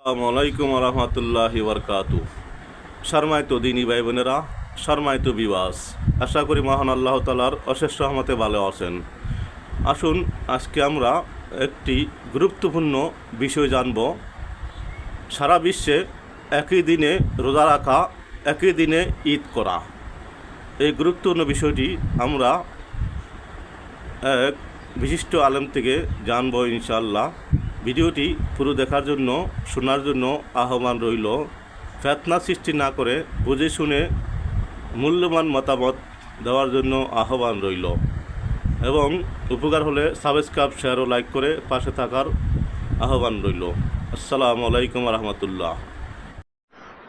আসসালামু আলাইকুম রহমতুল্লাহি বরকাতু। শর্মায়িত দিনী ভাই বোনেরা, শর্মায়িত বিবাস, আশা করি মহান আল্লাহ তাআলার অশেষ রহমতে ভালো আছেন। আসুন আজকে আমরা একটি গুরুত্বপূর্ণ বিষয় জানব। সারা বিশ্বে একই দিনে রোজা রাখা, একই দিনে ঈদ করা, এই গুরুত্বপূর্ণ বিষয়টি আমরা এক বিশিষ্ট আলেম থেকে জানব ইনশাআল্লাহ। ভিডিওটি পুরো দেখার জন্য, শোনার জন্য আহ্বান রইল। ফিতনা সৃষ্টি না করে বুঝে শুনে মূল্যবান মতামত দেওয়ার জন্য আহ্বান রইল এবং উপকার হলে সাবস্ক্রাইব, শেয়ার ও লাইক করে পাশে থাকার আহ্বান রইল। আসসালামু আলাইকুম রহমতুল্লাহ।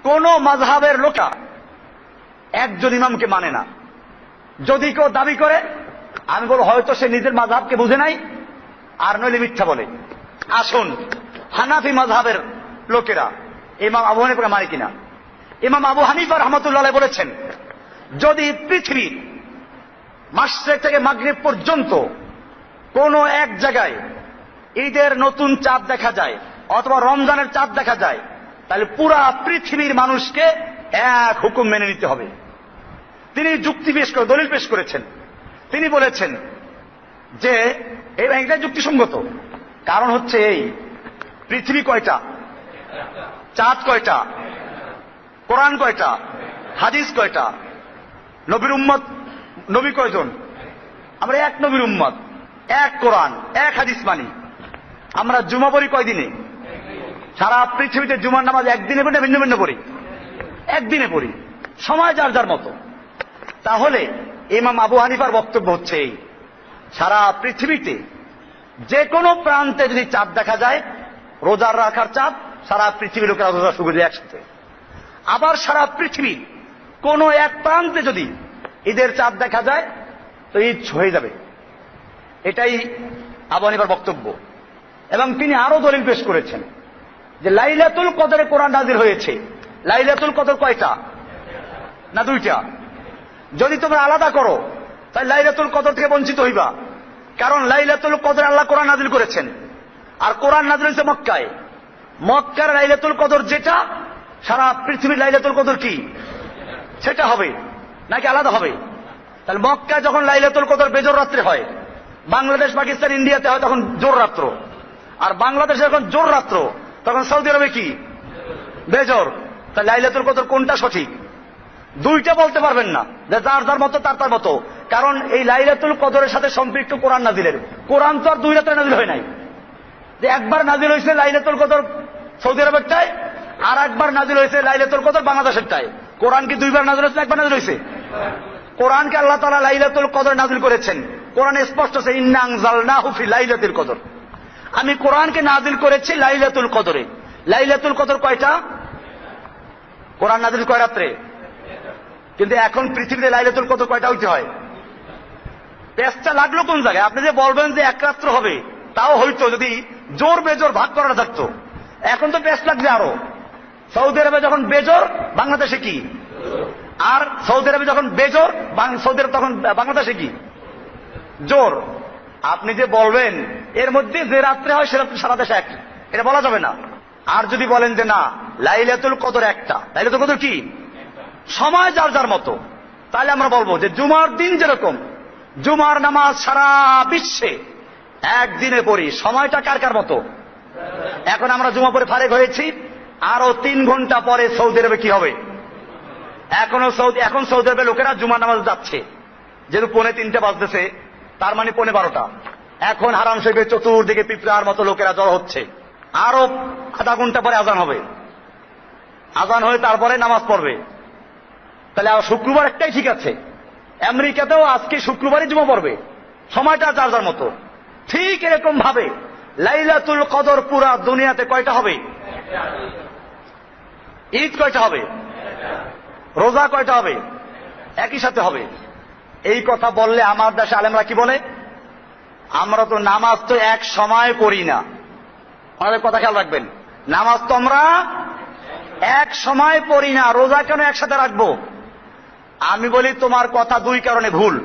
কোন মাযহাবের লোকা একজন ইমামকে মানে না। যদি কেউ দাবি করে, আমি বলবো হয়তো সে নিজের মাযহাবকে বুঝে নাই, আর নইলে মিথ্যা বলে। আসুন, হানাফি মাযহাবের লোকেরা ইমাম আবু হানিফাকে মানে কিনা? ইমাম আবু হানিফা রাহমাতুল্লাহ আলাইহি বলেছেন, যদি পৃথিবীর মাশরিক থেকে মাগরিব পর্যন্ত কোন এক জায়গায় ঈদের নতুন চাঁদ দেখা যায় অথবা রমজানের চাঁদ দেখা যায়, তাহলে পুরা পৃথিবীর মানুষকে এক হুকুম মেনে নিতে হবে। তিনি যুক্তি পেশ করে, দলিল পেশ করেছেন। তিনি বলেছেন যে এটা যুক্তিসঙ্গত। কারণ হচ্ছে এই, পৃথিবী কয়টা, চাঁদ কয়টা, কোরআন কয়টা, হাদিস কয়টা, নবীর উম্মত নবী কয়জন? আমরা এক নবীর উম্মত, এক কোরআন, এক হাদিস মানি। আমরা জুমা পড়ি কয়দিনে? সারা পৃথিবীতে জুমার নামাজ একদিনে পড়ি না ভিন্ন ভিন্ন পড়ি? একদিনে পড়ি, সময় যার যার মতো। তাহলে ইমাম আবু হানিফার বক্তব্য হচ্ছে এই, সারা পৃথিবীতে যে কোনো প্রান্তে যদি চাঁদ দেখা যায়, রোজার রাখার চাঁদ, সারা পৃথিবীর লোকেরা রোজা শুরু করে একসাথে। আবার সারা পৃথিবীর কোন এক প্রান্তে যদি ঈদের চাঁদ দেখা যায়, তো ঈদ হয়ে যাবে। এটাই আবু হানিফার বক্তব্য। এবং তিনি আরো দলিল পেশ করেছেন যে লাইলাতুল কদরে কোরআন নাযিল হয়েছে। লাইলাতুল কদর কয়টা? না দুইটা। যদি তোমরা আলাদা করো, তাই লাইলাতুল কদর থেকে বঞ্চিত হইবা। কারণ লাইলাতুল কদর আল্লাহ কোরআন নাযিল করেছেন, আর কোরআন নাযিল হয়েছে মক্কায়। মক্কার লাইলাতুল কদর যেটা, সারা পৃথিবীর লাইলাতুল কদর কি সেটা হবে নাকি আলাদা হবে? তাহলে মক্কায় যখন লাইলাতুল কদর বেজর রাত্রে হয়, বাংলাদেশ, পাকিস্তান, ইন্ডিয়াতে হয় তখন জোর রাত্র। আর বাংলাদেশে যখন জোর রাত্র, তখন সৌদি আরবে কি বেজর। তাহলে লাইলাতুল কদর কোনটা সঠিক? দুইটা বলতে পারবেন না, যে যার যার মতো তার তার মতো। কারণ এই লাইলাতুল কদরের সাথে সম্পৃক্ত কোরআন নাযিলের। কোরআন তো আর দুই রাতে নাযিল হয় নাই, যে একবার নাযিল হয়েছে লাইলাতুল কদর সৌদি আরবেরটায়, আর একবার নাযিল হয়েছে লাইলাতুল কদর বাংলাদেশেরটায়। কোরআন কি দুইবার নাযিল হয়েছে, একবার নাযিল হয়েছে? কোরআনকে আল্লাহ তাআলা লাইলাতুল কদর নাযিল করেছেন। কোরআনে স্পষ্ট আছে, ইন্না আনজালনাহু ফি লাইলাতুল কদর। আমি কোরআনকে নাযিল করেছি লাইলাতুল কদরে। লাইলাতুল কদর কয়টা? কোরআন নাযিল কয় রাত্রে? কিন্তু এখন পৃথিবীতে লাইলাতুল কদর কয়টা হইতে হয়? পেঁচটা লাগলো কোন জায়গায়? আপনি যে বলবেন যে এক রাত্র হবে, তাও হইতো যদি জোর বেজোর ভাগ করা থাকতো। এখন তো পেঁচ লাগবে আরো। সৌদি আরবে যখন বেজোর, বাংলাদেশে কি? আর সৌদি আরবে যখন বেজোর, সৌদি আরব তখন বাংলাদেশে কি জোর। আপনি যে বলবেন এর মধ্যে যে রাত্রে হয় সে রাত্রে সারা দেশে এক, এটা বলা যাবে না। আর যদি বলেন যে না, লাইলাতুল কদর একটা, লাইলাতুল কদর কি সময় যার যার মতো, তাহলে আমরা বলবো যে জুমার দিন যেরকম জুমার নামাজ সারা বিশ্বে একদিনে পড়ি, সময়টা কার কার মতো? এখন আমরা জুমা পড়ে ফারেক হয়েছি, আরো 3 ঘন্টা পরে সৌদি আরবে কি হবে? এখন সৌদি আরবের লোকেরা জুমার নামাজ যাচ্ছে, যেহেতু 2:45 বাজতেছে, তার মানে 12:15। এখন হারাম শরীফে চতুর্দিকে পিঁপড়ার মতো লোকেরা জড়ো হচ্ছে। আরো আধা ঘন্টা পরে আজান হবে, আজান হয়ে তারপরে নামাজ পড়বে। তাহলে শুক্রবার একটাই ঠিক আছে। আমেরিকাতেও আজকে শুক্রবারই জুমা পড়বে, সময়টা যার যার মতো। ঠিক এরকম ভাবে লাইলাতুল কদর পুরা দুনিয়াতে কয়টা হবে? ঈদ কয়টা হবে? রোজা কয়টা হবে? একই সাথে হবে। এই কথা বললে আমার দেশে আলেমরা কি বলে? আমরা তো নামাজ তো এক সময় পড়ি না। আমাদের কথা খেয়াল রাখবেন, নামাজ তো আমরা এক সময় পড়ি না, রোজা কেন একসাথে রাখবো? আমি বলি তোমার কথা দুই কারণে ভুল।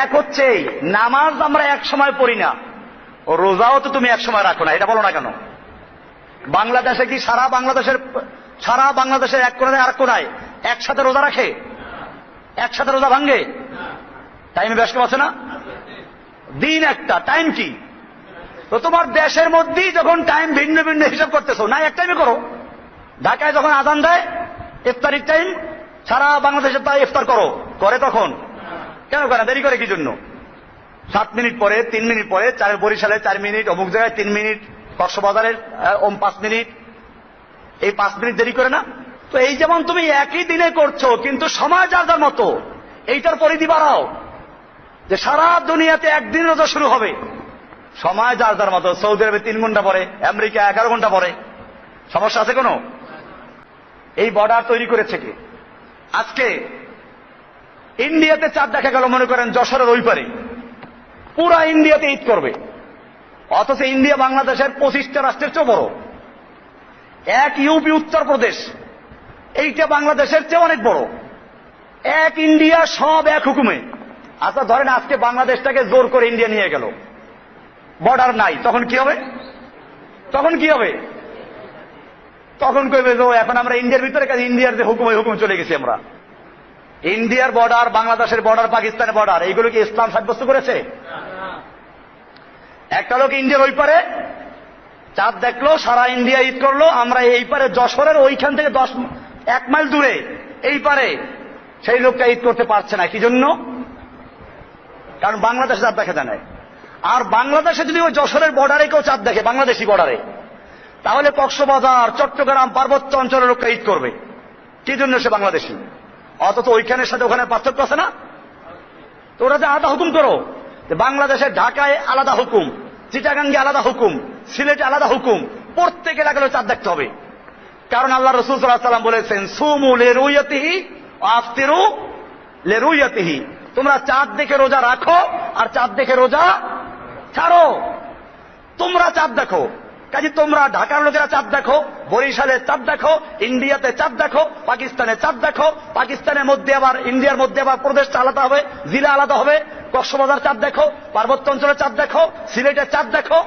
এক হচ্ছে নামাজ আমরা এক সময় পড়ি না, ও রোজাও তো তুমি এক সময় রাখো না, এটা বলো না কেন? বাংলাদেশে কি সারা বাংলাদেশের এক কোনায় আর কোনায় একসাথে রোজা রাখে? একসাথে রোজা ভাঙ্গে? টাইমে ব্যস্ত আছে না? দিন একটা, টাইম কি? তো তোমার দেশের মধ্যেই যখন টাইম ভিন্ন ভিন্ন হিসাব করতেছো, না এক টাইমে করো। ঢাকায় যখন আজান দেয় ইফতারির টাইম, সারা বাংলাদেশে তাই ইফতার করো, করে তখন কেন করে? দেরি করে কি জন্য? 7 মিনিট পরে, 3 মিনিট পরে, বরিশালে 4 মিনিট, অমুক জায়গায় 3 মিনিট, কক্সবাজারের 5 মিনিট, এই 5 মিনিট দেরি করে না? তো এই যেমন তুমি একই দিনে করছো, কিন্তু সময় যার যার মতো, এইটার পরিধি বাড়াও যে সারা দুনিয়াতে একদিন রোজা শুরু হবে, সময় যার যার মতো। সৌদি আরবে 3 ঘন্টা পরে, আমেরিকা 11 ঘন্টা পরে। সমস্যা আছে কোনো? এই বর্ডার তৈরি করেছে কি? আজকে ইন্ডিয়াতে চাঁদ দেখা গেল, মনে করেন যশোরের ওই পারে, পুরা ইন্ডিয়াতে ঈদ করবে, অথচ ইন্ডিয়া বাংলাদেশের 25টা রাষ্ট্রের চেয়ে বড়। এক ইউপি উত্তরপ্রদেশ, এইটা বাংলাদেশের চেয়ে অনেক বড়। এক ইন্ডিয়া, সব এক হুকুমে। আচ্ছা ধরেন আজকে বাংলাদেশটাকে জোর করে ইন্ডিয়া নিয়ে গেল, বর্ডার নাই, তখন কি হবে? তখন কি হবে? তখন কইবে যে এখন আমরা ইন্ডিয়ার ভিতরে, কাজে ইন্ডিয়ার যে হুকুম, ওই হুকুম চলে গেছি আমরা। ইন্ডিয়ার বর্ডার, বাংলাদেশের বর্ডার, পাকিস্তানের বর্ডার, এইগুলো কি ইসলাম সাব্যস্ত করেছে? একটা লোক ইন্ডিয়ার ওই পারে চাঁদ দেখলো, সারা ইন্ডিয়া ঈদ করলো, আমরা এই পারে যশোরের ওইখান থেকে 1 মাইল দূরে এই পারে সেই লোকটা ঈদ করতে পারছে না। কি জন্য? কারণ বাংলাদেশে চাঁদ দেখা যায় না। আর বাংলাদেশে যদি ওই যশোরের বর্ডারে কেউ চাঁদ দেখে, বাংলাদেশি বর্ডারে, তাহলে কক্সবাজার, চট্টগ্রাম, পার্বত্য অঞ্চলের লোকটা ঈদ করবে। কি জন্য? সে বাংলাদেশি। অথচ ওইখানের সাথে ওখানে পার্থক্য আছে না? তো ওরা যে আলাদা হুকুম করো, বাংলাদেশের ঢাকায় আলাদা হুকুম, চিটাগাঙ্গে আলাদা হুকুম, সিলেটে আলাদা হুকুম, প্রত্যেক এলাকায় চাঁদ দেখতে হবে। কারণ আল্লাহ রাসূল সাল্লাল্লাহু আলাইহি ওয়াসাল্লাম বলেছেন, সুমু লিরুয়াতিহি ওয়া আফতিরু লিরুয়াতিহি, তোমরা চাঁদ দেখে রোজা রাখো আর চাঁদ দেখে রোজা ছাড়ো। তোমরা চাঁদ দেখো, কাজে তোমরা ঢাকার লোকেরা চাঁদ দেখো, বরিশালে চাঁদ দেখো, ইন্ডিয়াতে চাঁদ দেখো, পাকিস্তানে চাঁদ দেখো, পাকিস্তানের মধ্যে আবার, ইন্ডিয়ার মধ্যে আবার প্রদেশটা আলাদা হবে, জেলা আলাদা হবে, কক্সবাজার চাঁদ দেখো, পার্বত্য অঞ্চলে চাঁদ দেখো, সিলেটে চাঁদ দেখো।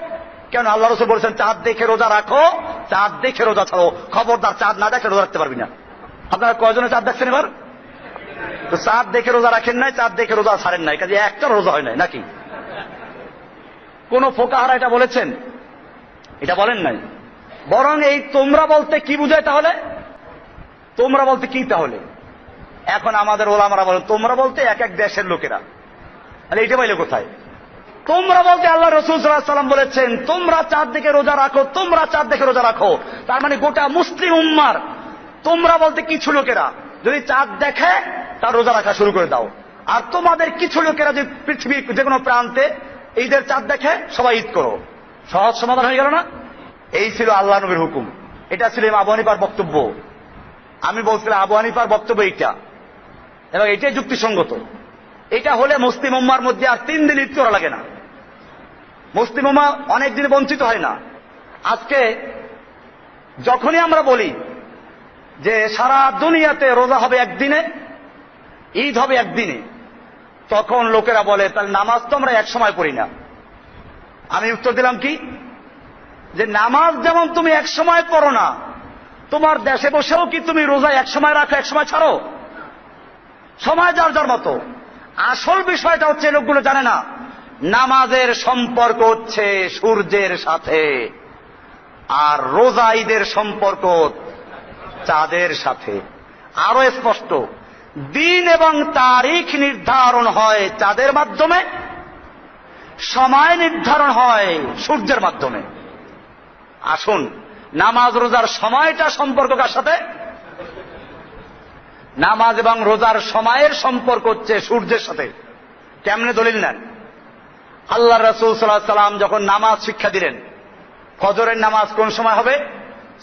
কেন? আল্লাহ রাসূল বলেছেন চাঁদ দেখে রোজা রাখো, চাঁদ দেখে রোজা ছাড়ো। খবরদার চাঁদ না দেখে রোজা রাখতে পারবি না। আপনারা কয়জনে চাঁদ দেখছেন এবার? তো চাঁদ দেখে রোজা রাখেন নাই, চাঁদ দেখে রোজা ছাড়েন নাই, কাজে একটা রোজা হয় নাই নাকি? কোন ফোকাহারা এটা বলেছেন? এটা বলেন নাই। বরং এই তোমরা বলতে কি বুঝায় তাহলে? তোমরা বলতে কি তাহলে? এখন আমাদের ওলামারা বলেন তোমরা বলতে এক এক দেশের লোকেরা। আরে এইটা পাইলে কোথায়? তোমরা বলতে আল্লাহ রাসূল সাল্লাল্লাহু আলাইহি ওয়াসাল্লাম বলেছেন তোমরা চাঁদ দেখে রোজা রাখো, তোমরা চাঁদ দেখে রোজা রাখো। তার মানে গোটা মুসলিম উম্মার তোমরা বলতে কিছু লোকেরা যদি চাঁদ দেখে তার রোজা রাখা শুরু করে দাও। আর তোমাদের কিছু লোকেরা যদি পৃথিবীর যে কোনো প্রান্তে ঈদের চাঁদ দেখে সবাই ঈদ করো। সহজ সমাধান হয়ে গেল না? এই ছিল আল্লাহ নবীর হুকুম। এটা ছিল আবু হানিফার বক্তব্য। আমি বলছিলাম আবু হানিফার বক্তব্য এইটা, এবং এটাই যুক্তিসঙ্গত। এটা হলে মুসলিম উম্মার মধ্যে আর 3 দিন ঈদ করা লাগে না, মুসলিম উম্মাহ অনেক দিন বঞ্চিত হয় না। আজকে যখনই আমরা বলি যে সারা দুনিয়াতে রোজা হবে একদিনে, ঈদ হবে একদিনে, তখন লোকেরা বলে তাহলে নামাজ তো আমরা এক সময় পড়ি না। আমি উত্তর দিলাম কি, যে নামাজ যেমন তুমি এক সময় পড়ো না, তোমার দেশে বসেও কি তুমি রোজা এক সময় রাখো এক সময় ছাড়ো? সময় যার যার মতো। আসল বিষয়টা হচ্ছে লোকগুলো জানে না, নামাজের সম্পর্ক হচ্ছে সূর্যের সাথে, আর রোজা ঈদের সম্পর্ক চাঁদের সাথে। আরো স্পষ্ট, দিন এবং তারিখ নির্ধারণ হয় চাঁদের মাধ্যমে, সময় নির্ধারণ হয় সূর্যের মাধ্যমে। আসুন, নামাজ রোজার সময়টা সম্পর্ক কার সাথে? নামাজ এবং রোজার সময়ের সম্পর্ক হচ্ছে সূর্যের সাথে। কেমনে দলিল নেন? আল্লাহ রাসূল সাল্লাল্লাহু আলাইহি ওয়াসাল্লাম যখন নামাজ শিক্ষা দিলেন, ফজরের নামাজ কোন সময় হবে?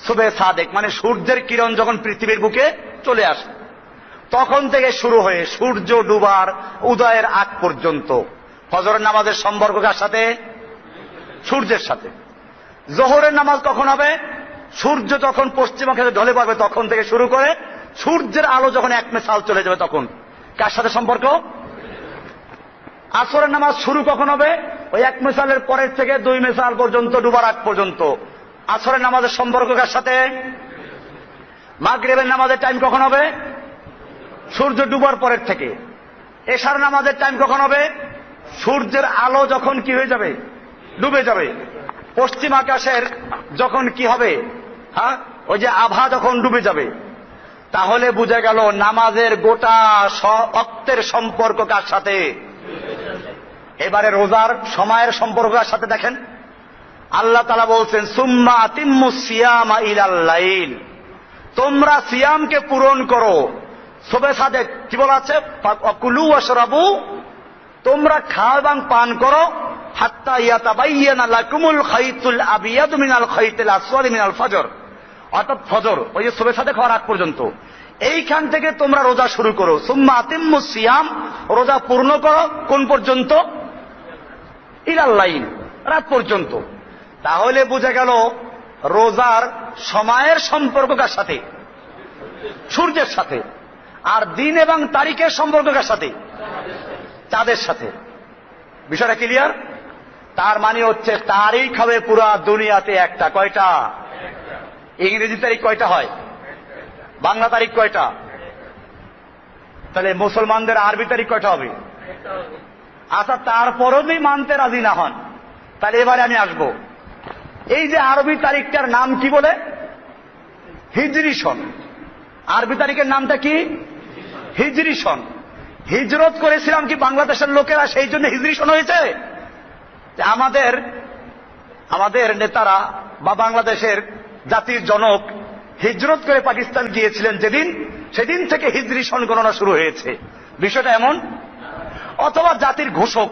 সুবে সাদেক, মানে সূর্যের কিরণ যখন পৃথিবীর বুকে চলে আসে তখন থেকে শুরু হয়ে সূর্য ডুবার উদয়ের আগ পর্যন্ত ফজরের নামাজের সম্পর্ক কার সাথে? সূর্যের সাথে। জোহরের নামাজ কখন হবে? সূর্য যখন পশ্চিমাখে ঢলে পড়বে তখন থেকে শুরু করে সূর্যের আলো যখন 1 মেসাল চলে যাবে তখন। কার সাথে সম্পর্ক? আসরের নামাজ শুরু কখন হবে? ওই 1 মেসালের পরের থেকে 2 মেসাল পর্যন্ত, ডুবার আগ পর্যন্ত। আসরের নামাজের সম্পর্ক কার সাথে? মাগরিবের নামাজের টাইম কখন হবে? সূর্য ডুবার পরের থেকে। এশার নামাজের টাইম কখন হবে? সূর্যের আলো যখন কি হয়ে যাবে? ডুবে যাবে। পশ্চিম আকাশের যখন কি হবে? হ্যাঁ, ওই যে আভা যখন ডুবে যাবে। তাহলে বুঝা গেল নামাজের গোটা অক্তের সম্পর্ক কার সাথে? এবারে রোজার সময়ের সম্পর্ক কার সাথে দেখেন। আল্লাহ তাআলা বলছেন সুম্মা আতিম্মুস সিয়ামা ইলাল লাইল, তোমরা সিয়ামকে পূরণ করো। সবে সাদেক কি বলা আছে? কুলু ওয়াশরাবু, তোমরা খাও এবং পান করো। হাত্তা ইয়াতাবাইয়ানা লাকুমুল খাইতুল আবিয়াদু মিনাল খাইতিল আসওয়াদি মিনাল ফজর, অর্থাৎ ফজর ওই যে সবে সাদেক হওয়ার আগ পর্যন্ত এইখান থেকে তোমরা রোজা শুরু করো। সুম্মা আতিম্মুস সিয়াম, রোজা পূর্ণ করো কোন পর্যন্ত? ইলাল লাইল, রাত পর্যন্ত। তাহলে বুঝা গেল রোজার সময়ের সম্পর্ক কার সাথে? সূর্যের সাথে। আর দিন এবং তারিখের সম্পর্ক কার সাথে? চাঁদের সাথে। বিষয়টা ক্লিয়ার? তার মানে হচ্ছে তারিখ হবে পুরা দুনিয়াতে একটা। কয়টা? ইংরেজি তারিখ কয়টা হয়? বাংলা তারিখ কয়টা? তাহলে মুসলমানদের আরবি তারিখ কয়টা হবে? আচ্ছা, তারপরও যদি মানতে রাজি না হন, তাহলে এবারে আমি আসবো। এই যে আরবি তারিখটার নাম কি বলে? হিজরি সন। আরবি তারিখের নামটা কি? হিজরি সন। হিজরত করেছিলাম কি বাংলাদেশের লোকেরা, সেই জন্য হিজরি সন হয়েছে? আমাদের নেতারা বা বাংলাদেশের জাতির জনক হিজরত করে পাকিস্তান গিয়েছিলেন যেদিন, সেদিন থেকে হিজরি সন গণনা শুরু হয়েছে। বিষয়টা এমন। অথবা জাতির ঘোষক,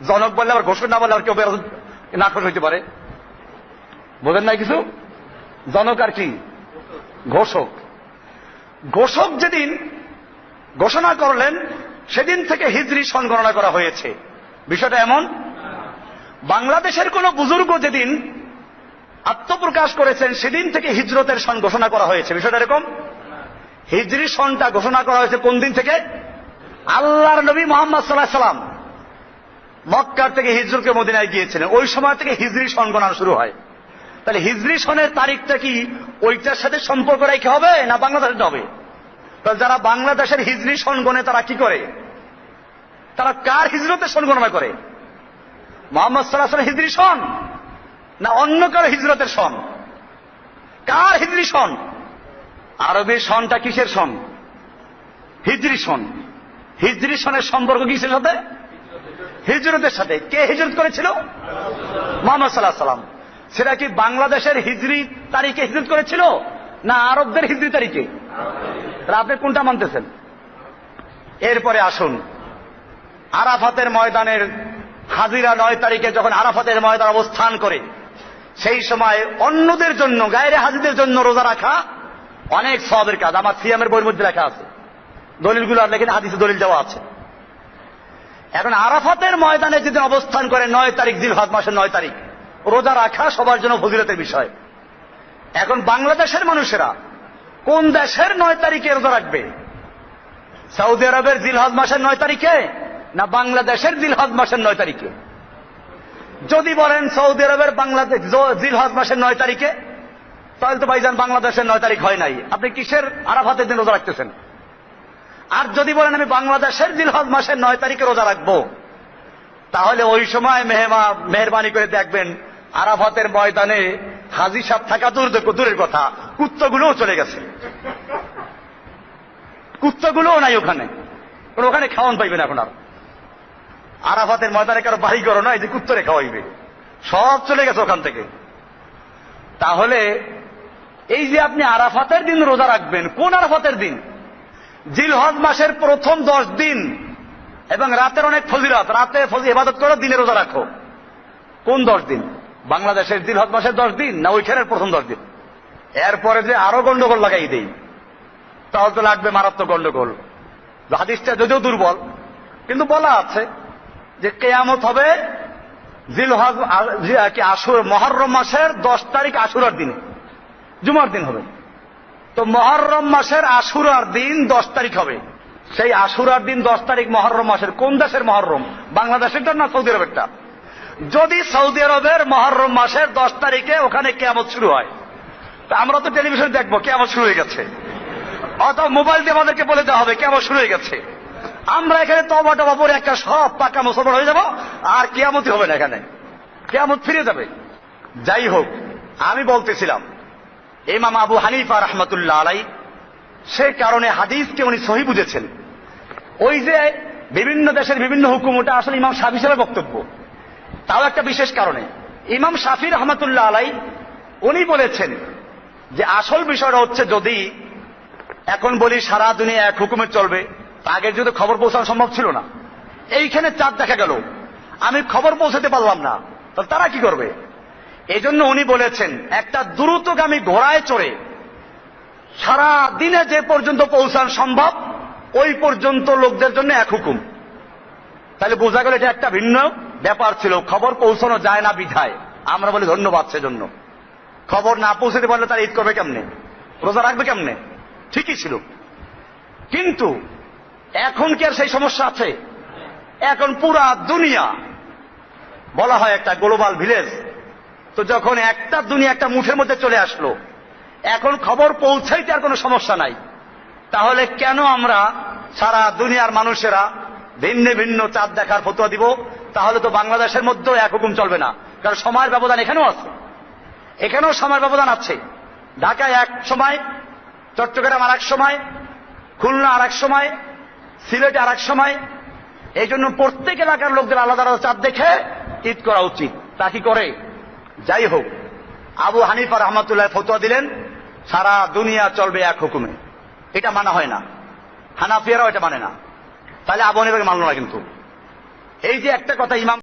জনক বললে আবার ঘোষক না বললে আর কেউ নাখোশ হইতে পারে। বোঝেন নাই কিছু? জনক আর কি? ঘোষক। ঘোষক যেদিন ঘোষণা করলেন সেদিন থেকে হিজরি সন গণনা করা হয়েছে। বিষয়টা এমন। বাংলাদেশের কোন বুজুর্গ যেদিন আত্মপ্রকাশ করেছেন সেদিন থেকে হিজরতের সন ঘোষণা করা হয়েছে। বিষয়টা এরকম। হিজরি সনটা ঘোষণা করা হয়েছে কোন দিন থেকে? আল্লাহর নবী মুহাম্মদ সাল্লাল্লাহু আলাইহি ওয়াসাল্লাম মক্কা থেকে হিজরত করে মদিনায় গিয়েছিলেন, ওই সময় থেকে হিজরি সন গণনা শুরু হয়। তাহলে হিজরি সনের তারিখটা কি ওইটার সাথে সম্পর্ক রেখে হবে না বাংলাদেশের হবে? তাহলে যারা বাংলাদেশের হিজরি সন গণে তারা কি করে? তারা কার হিজরতের সন গণনা করে? মুহাম্মদ সাল্লাল্লাহু আলাইহি ওয়াসাল্লাম হিজরি সন না অন্য কারো হিজরতের সন? কার হিজরি সন? আরবি সনটা কিসের সন? হিজরি সন। হিজরি সনের সম্পর্ক কিসের সাথে? হিজরতের সাথে। কে হিজরত করেছিল? মুহাম্মদ সাল্লাল্লাহু আলাইহি ওয়াসাল্লাম। সেটা কি বাংলাদেশের হিজরি তারিখে হিজরত করেছিল না আরবদের হিজরি তারিখে? আপনি কোনটা মানতেছেন? এরপরে আসুন, আরাফাতের ময়দানের হাজিরা 9 তারিখে যখন আরাফাতের ময়দান অবস্থান করে, সেই সময় অন্যদের জন্য, গায়রে হাজিদের জন্য রোজা রাখা অনেক সওয়াবের কাজ। আমার সিয়ামের বইয়ের মধ্যে লেখা আছে, দলিলগুলো আর লেখেন, হাদিসে দলিল দেওয়া আছে। এখন আরাফাতের ময়দানে যদি অবস্থান করে 9 তারিখ, জিলহজ মাসের 9 তারিখ, রোজা রাখা সবার জন্য ফজিলতের বিষয়। এখন বাংলাদেশের মানুষেরা কোন দেশের 9 তারিখে রোজা রাখবে? সৌদি আরবের জিলহজ মাসের 9 তারিখে না বাংলাদেশের জিলহজ মাসের 9 তারিখে? যদি বলেন সৌদি আরবের বাংলাদেশ জিলহজ মাসের 9 তারিখে, তাহলে তো ভাইজান বাংলাদেশের 9 তারিখ হয় নাই, আপনি কিসের আরাফাতের দিন রোজা রাখতেছেন? আর যদি বলেন আমি বাংলাদেশের জিলহজ মাসের 9 তারিখে রোজা রাখবো, তাহলে ওই সময় মেহরবানি করে দেখবেন আরাফাতের ময়দানে হাজি সাহেব থাকা দূরের কথা, কুত্তাগুলোও চলে গেছে। কুত্তাগুলোও নাই ওখানে, ওখানে খাওয়ান পাইবেন এখন। আর আরাফাতের ময়দানে কারো বাড়ি করো না, এই যে কুত্তরে খাওয়াইবে, সব চলে গেছে ওখান থেকে। তাহলে এই যে আপনি আরাফাতের দিন রোজা রাখবেন, কোন আরাফাতের দিন? জিলহজ মাসের প্রথম 10 দিন এবং রাতের অনেক ফজিলত, রাতে ইবাদত করো, দিনে রোজা রাখো। কোন 10 দিন? বাংলাদেশের জিলহজ মাসের 10 দিন না ওইখানের প্রথম 10 দিন? এরপরে যে আরো গন্ডগোল লাগাই দেই, তাহলে তো লাগবে মারাত্মক গন্ডগোল। হাদিসটা যদিও দুর্বল, কিন্তু বলা আছে যে কিয়ামত হবে জিলহজ মুহররম মাসের 10 তারিখ আশুরার দিনে, জুমার দিন হবে। তো মুহররম মাসের আশুরার দিন 10 তারিখ হবে। সেই আশুরার দিন 10 তারিখ মুহররম মাসের কোন দেশের মুহররম? বাংলাদেশেরটা না সৌদি আরবেরটা? যদি সৌদি আরবের মহররম মাসের 10 তারিখে ওখানে কিয়ামত শুরু হয়, তা আমরা তো টেলিভিশনে দেখবো কিয়ামত শুরু হয়ে গেছে, অথবা মোবাইল দিয়ে আমাদেরকে বলে দেওয়া হবে কিয়ামত শুরু হয়ে গেছে। আমরা এখানে তওবা টবা পরে একটা সব পাকা মুসলমান হয়ে যাব, আর কিয়ামতই হবে না, এখানে কিয়ামত ফিরে যাবে। যাই হোক, আমি বলতেছিলাম ইমাম আবু হানিফা রাহমাতুল্লাহ আলাইহি সে কারণে হাদিসকে উনি সহিহ বুঝেছেন। ওই যে বিভিন্ন দেশের বিভিন্ন হুকুম, ওটা আসলে ইমাম শাফিঈ সাহেবের বক্তব্য, তাও একটা বিশেষ কারণে। ইমাম শাফিঈ রাহমাতুল্লাহ আলাইহি উনি বলেছেন যে আসল বিষয়টা হচ্ছে, যদি এখন বলি সারা দুনিয়া এক হুকুমে চলবে, আগের যদি খবর পৌঁছানো সম্ভব ছিল না, এইখানে চাঁদ দেখা গেল, আমি খবর পৌঁছাতে পারলাম না, তাহলে তারা কি করবে? এই জন্য উনি বলেছেন একটা দ্রুতগামী ঘোড়ায় চড়ে সারা দিনে যে পর্যন্ত পৌঁছানো সম্ভব ওই পর্যন্ত লোকদের জন্য এক হুকুম। তাহলে বোঝা গেল এটা একটা ভিন্ন ব্যাপার ছিল, খবর পৌঁছানো যায় না বিধায় আমরা বলি ধন্যবাদ। সেজন্য খবর না পৌঁছাতে পারলে তারা ঈদ করবে কেমনে, রোজা রাখবে কেমনে? ঠিকই ছিল, কিন্তু এখন কি আর সেই সমস্যা আছে? এখন পুরা দুনিয়া বলা হয় একটা গ্লোবাল ভিলেজ, তো যখন একটা দুনিয়া একটা মুঠের মধ্যে চলে আসলো, এখন খবর পৌঁছাইতে আর কোনো সমস্যা নাই। তাহলে কেন আমরা সারা দুনিয়ার মানুষেরা ভিন্ন ভিন্ন চাঁদ দেখার ফতোয়া দিব? তাহলে তো বাংলাদেশের মধ্যেও এক হুকুম চলবে না, কারণ সময়ের ব্যবধান এখানেও আছে, এখানেও সময়ের ব্যবধান আছে। ঢাকায় এক সময়, চট্টগ্রাম আর এক সময়, খুলনা আর এক সময়, সিলেটে আর এক সময়। এই জন্য প্রত্যেক এলাকার লোকদের আলাদা আলাদা চাঁদ দেখে ঈদ করা উচিত, তা কি করে? যাই হোক, আবু হানিফা রহমাতুল্লাহ ফতোয়া দিলেন সারা দুনিয়া চলবে এক হুকুমে, এটা মানা হয় না, হানাফিয়ারাও এটা মানে না। তাহলে আবু হানিফাকে মানলো না। কিন্তু এই যে একটা কথা ইমাম